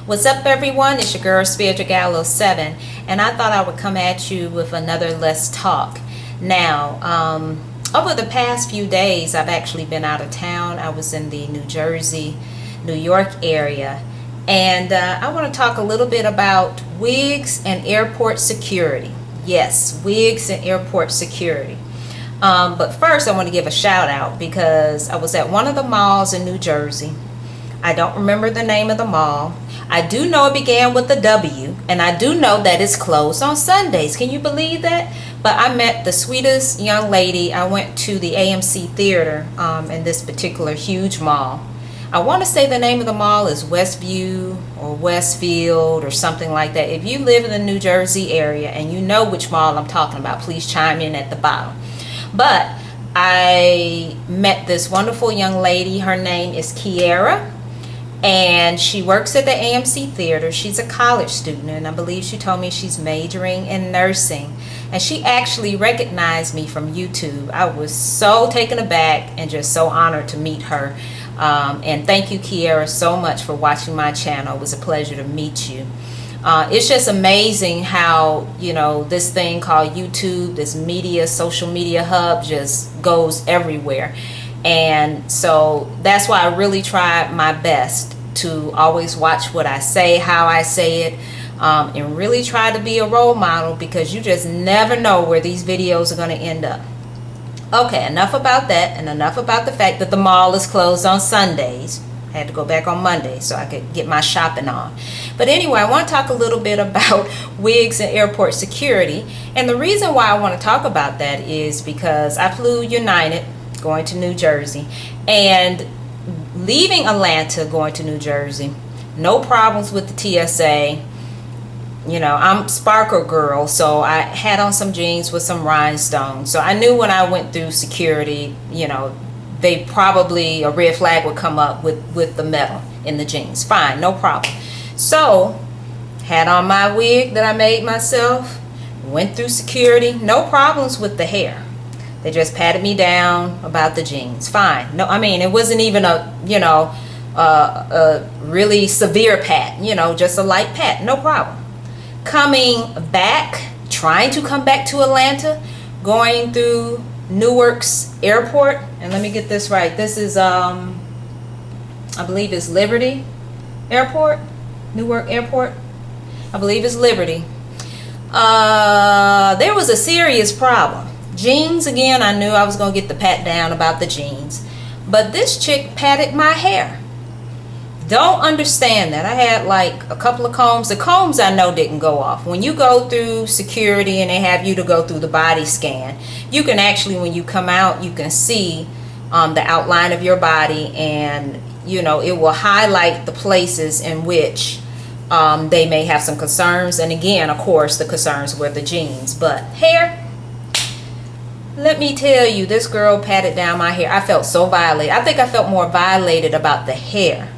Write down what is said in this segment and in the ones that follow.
What's up, everyone? It's your girl Spiritual Gallo 7, and I thought I would come at you with another Let's Talk. Now, over the past few days, I've actually been out of town. I was in the New Jersey, New York area, and I want to talk a little bit about wigs and airport security. Yes, wigs and airport security. But first, I want to give a shout out because I was at one of the malls in New Jersey. I don't remember the name of the mall. I do know it began with a W, and I do know that it's closed on Sundays. Can you believe that? But I met the sweetest young lady. I went to the AMC Theater in this particular huge mall. I want to say the name of the mall is Westview or Westfield or something like that. If you live in the New Jersey area and you know which mall I'm talking about, please chime in at the bottom. But I met this wonderful young lady. Her name is Kiera, and she works at the AMC Theater. She's a college student, and I believe she told me she's majoring in nursing. And she actually recognized me from YouTube. I was so taken aback and just so honored to meet her. And thank you, Kiera, so much for watching my channel. It was a pleasure to meet you. It's just amazing how, you know, this thing called YouTube, this media, social media hub just goes everywhere. And so that's why I really try my best to always watch what I say, how I say it, and really try to be a role model, because you just never know where these videos are going to end up. Okay, enough about that, and enough about the fact that the mall is closed on Sundays. I had to go back on Monday so I could get my shopping on. But anyway, I want to talk a little bit about wigs and airport security. And the reason why I want to talk about that is because I flew United going to New Jersey, and leaving Atlanta going to New Jersey, no problems with the TSA. You know, I'm Sparkle girl, so I had on some jeans with some rhinestones. So I knew when I went through security, you know, they probably, a red flag would come up with the metal in the jeans. Fine, no problem. So, had on my wig that I made myself, went through security, no problems with the hair. They just patted me down about the jeans. Fine. No, I mean, it wasn't even a, you know, a really severe pat, you know, just a light pat, no problem. Coming back, trying to come back to Atlanta, going through Newark's airport, and let me get this right. This is, I believe it's Liberty Airport, Newark Airport. I believe it's Liberty. There was a serious problem. Jeans, again, I knew I was going to get the pat down about the jeans. But this chick patted my hair. Don't understand that. I had like a couple of combs. The combs I know didn't go off. When you go through security and they have you to go through the body scan, you can actually, when you come out, you can see the outline of your body, and you know, it will highlight the places in which they may have some concerns. And again, of course, the concerns were the jeans. But hair, let me tell you, this girl patted down my hair. I felt so violated. I think I felt more violated about the hair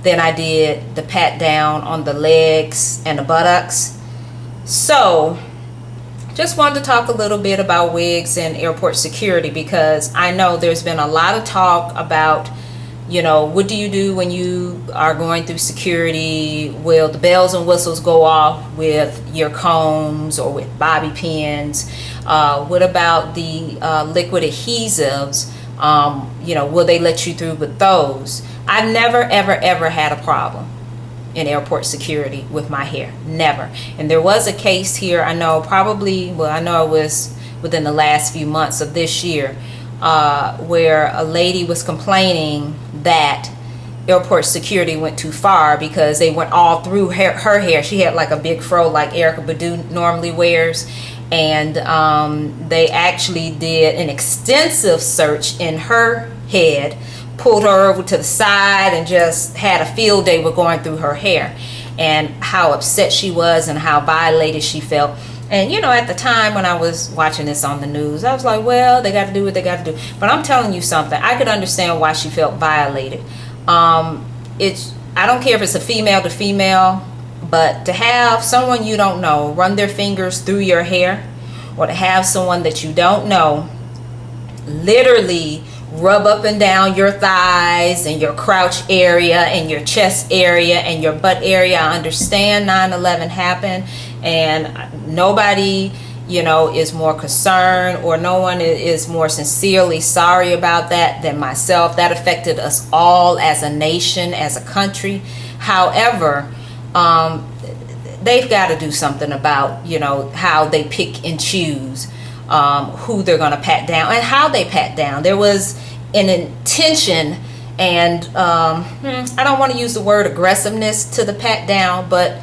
than I did the pat down on the legs and the buttocks. So just wanted to talk a little bit about wigs and airport security, because I know there's been a lot of talk about, you know, what do you do when you are going through security? Will the bells and whistles go off with your combs or with bobby pins? What about the liquid adhesives? You know, will they let you through with those? I've never, ever, ever had a problem in airport security with my hair. Never. And there was a case here, I know probably, well, I know it was within the last few months of this year, where a lady was complaining that airport security went too far because they went all through her hair. She had like a big fro like Erykah Badu normally wears. And they actually did an extensive search in her head, pulled her over to the side, and just had a field day with going through her hair, and how upset she was and how violated she felt. And you know, at the time when I was watching this on the news, I was like, well, they got to do what they got to do. But I'm telling you something, I could understand why she felt violated. I don't care if it's a female to female, but to have someone you don't know run their fingers through your hair, or to have someone that you don't know literally rub up and down your thighs and your crouch area and your chest area and your butt area. I understand 9/11 happened, and nobody, you know, is more concerned, or no one is more sincerely sorry about that than myself. That affected us all as a nation, as a country. However, they've got to do something about, you know, how they pick and choose who they're going to pat down and how they pat down. There was an intention, and I don't want to use the word aggressiveness to the pat down, but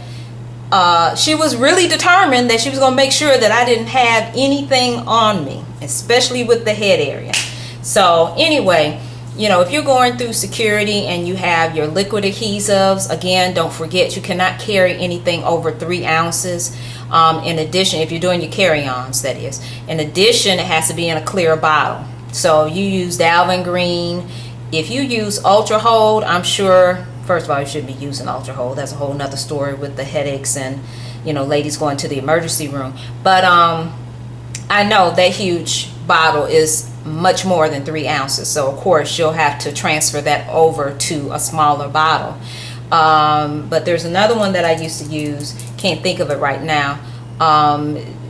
she was really determined that she was going to make sure that I didn't have anything on me, especially with the head area. So anyway, you know, if you're going through security and you have your liquid adhesives, again, don't forget you cannot carry anything over 3 ounces. In addition, if you're doing your carry-ons, that is. In addition, it has to be in a clear bottle. So you use Alvin Green. If you use Ultra Hold, I'm sure, first of all, you shouldn't be using Ultra Hold. That's a whole nother story with the headaches and, you know, ladies going to the emergency room. But I know that huge bottle is much more than 3 ounces. So, of course, you'll have to transfer that over to a smaller bottle. But there's another one that I used to use. Can't think of it right now.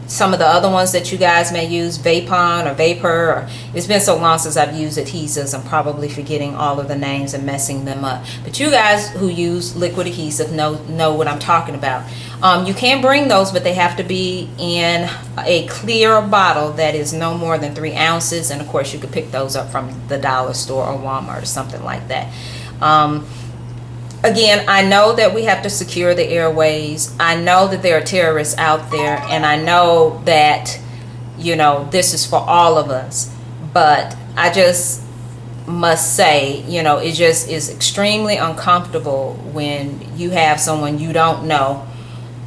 Some of the other ones that you guys may use, Vapon or Vapor. Or, it's been so long since I've used adhesives, I'm probably forgetting all of the names and messing them up. But you guys who use liquid adhesive know what I'm talking about. You can bring those, but they have to be in a clear bottle that is no more than 3 ounces. And of course, you could pick those up from the dollar store or Walmart or something like that. Again, I know that we have to secure the airways. I know that there are terrorists out there, and I know that, you know, this is for all of us. But I just must say, you know, it just is extremely uncomfortable when you have someone you don't know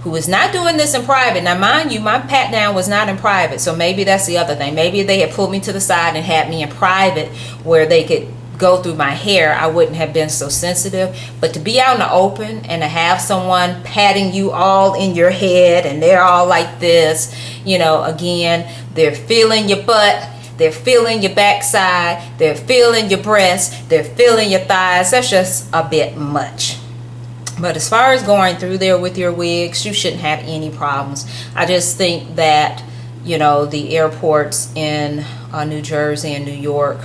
who is not doing this in private. Now, mind you, my pat down was not in private, so maybe that's the other thing. Maybe they had pulled me to the side and had me in private where they could go through my hair. I wouldn't have been so sensitive. But to be out in the open and to have someone patting you all in your head and they're all like this, you know, again, they're feeling your butt, they're feeling your backside, they're feeling your breasts, they're feeling your thighs. That's just a bit much. But as far as going through there with your wigs, you shouldn't have any problems. I just think that, you know, the airports in New Jersey and New York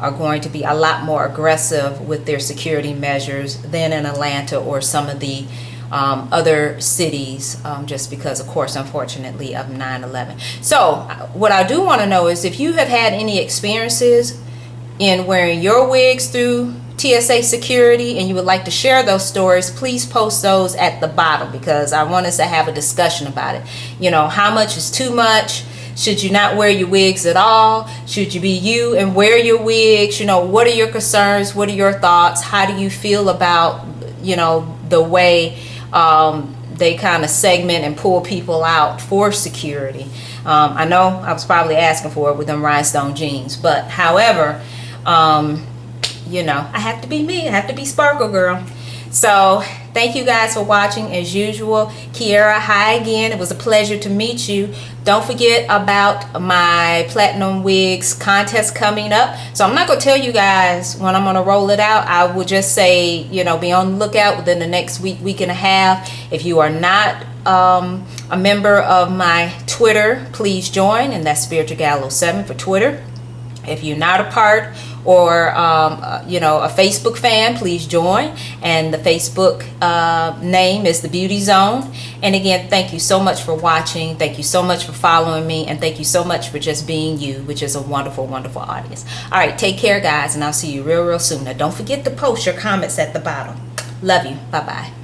are going to be a lot more aggressive with their security measures than in Atlanta or some of the other cities, just because, of course, unfortunately, of 9/11. So what I do want to know is if you have had any experiences in wearing your wigs through TSA security and you would like to share those stories, please post those at the bottom, because I want us to have a discussion about it. You know, how much is too much? Should you not wear your wigs at all? Should you be you and wear your wigs? You know, what are your concerns? What are your thoughts? How do you feel about, you know, the way they kind of segment and pull people out for security? I know I was probably asking for it with them rhinestone jeans, but however, you know, I have to be me. I have to be Sparkle Girl. So thank you guys for watching as usual. Kiera, hi again. It was a pleasure to meet you. Don't forget about my Platinum Wigs contest coming up. So I'm not going to tell you guys when I'm going to roll it out. I will just say, you know, be on the lookout within the next week and a half. If you are not a member of my Twitter, please join, and that's Spiritual Gallo 7 for Twitter. If you're not a part or you know, a Facebook fan, please join, and the Facebook name is The Beauty Zone. And again, thank you so much for watching, thank you so much for following me, and thank you so much for just being you, which is a wonderful, wonderful audience. All right, take care guys, and I'll see you real soon. Now don't forget to post your comments at the bottom. Love you. Bye bye.